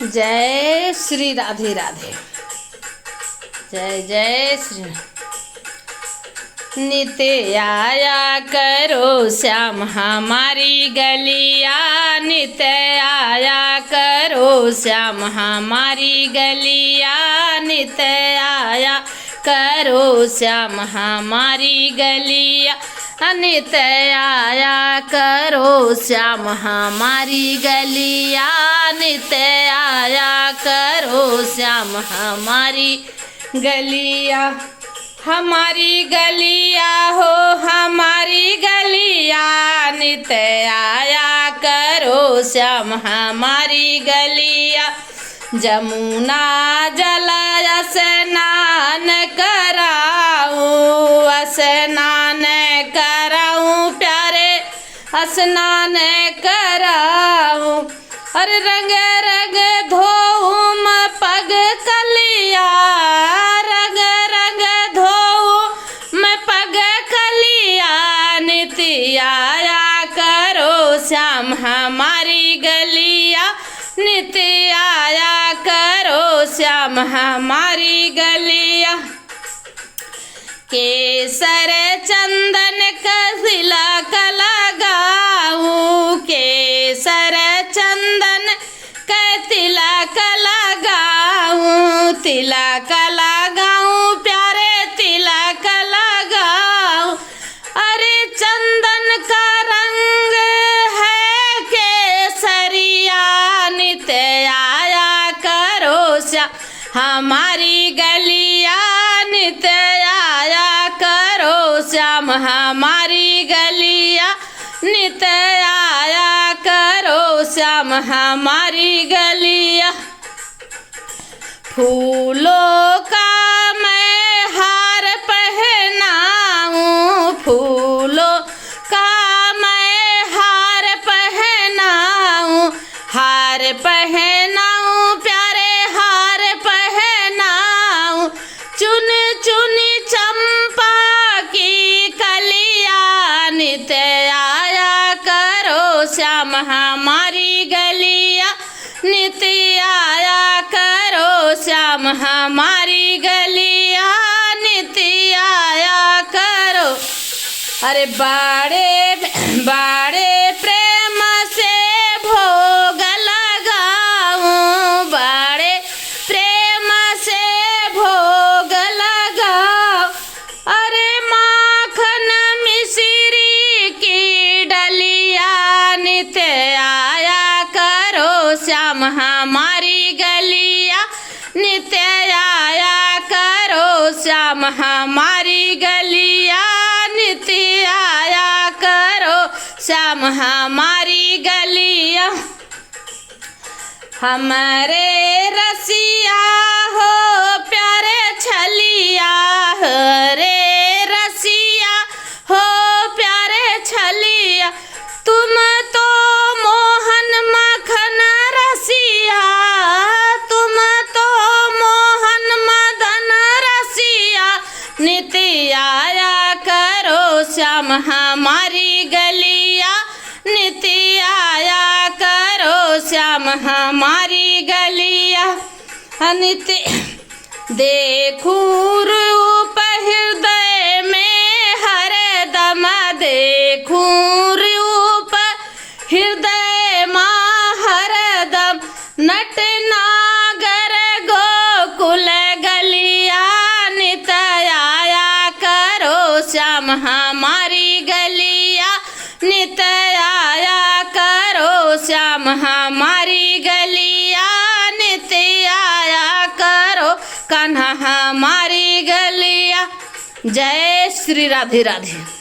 जय श्री राधे राधे। जय जय श्री। नित्य आया करो श्याम हमारी गलिया, नित्य आया करो श्याम हमारी गलिया, नित्य आया करो श्याम हमारी गलिया, नित्य आया करो श्याम हमारी गलिया, नित्य आया करो श्याम हमारी गलिया। हमारी गलिया हो हमारी गलिया, नित्य आया करो श्याम हमारी गलिया। जमुना जल स्नान कराऊं, स्नान कराऊं प्यारे स्नान कराऊं, और रंग रंग धोऊं मैं पग कलिया, रंग रंग धोऊं मैं पग कलिया, नित्य आया करो श्याम हमारी गलिया, नित्य आया करो श्याम हमारी गलिया। केसर चंदन का तिलक लगाऊं, केसर चंदन का तिलक लगाऊं, तिलक लगाऊं प्यारे तिलक लगाऊं, अरे चंदन का रंग है केसरिया, नित्य आया करो श्याम हमारी गलिया, नित्य आया करो श्याम हमारी गलिया, नित्य आया करो श्याम हमारी गलिया। फूलों का मैं हार पहनाऊं, फूलों का मैं हार पहनाऊं, हार पहनाऊं प्यारे हार पहनाऊं, चुन चुनी चंपा की कलिया, नित्य आया करो श्याम हमारी गलिया, नित्य आया करो श्याम हमारी गलिया, नित्य आया करो। अरे बाड़े बाड़े प्रेम से भोग लगाऊं, बाड़े प्रेम से भोग लगाओ, अरे माखन मिश्री की डलिया, नित्य आया करो श्याम हमारी गलिया, नित्य आया करो श्याम हमारी गलिया, नित्य आया करो श्याम हमारी गलिया। हमारे रसिया हो प्यारे छलिया, हरे रसिया हो प्यारे छलिया, तुम तो मोहन मखन रसिया, तुम तो मोहन मदन रसिया, नित्य आया करो श्याम हमारी गलिया, नित्य आया करो श्याम हमारी गलिया। नित्य देखूं रूप हृदय में हरदम, देखूं रूप हृदय माँ हरदम, नट नागर गोकुल गलिया, नित्य आया करो श्याम हमारी गलिया, नित्य आया करो श्याम हमारी गलिया, नित्य आया करो कान्हा हमारी गलिया। जय श्री राधे राधे।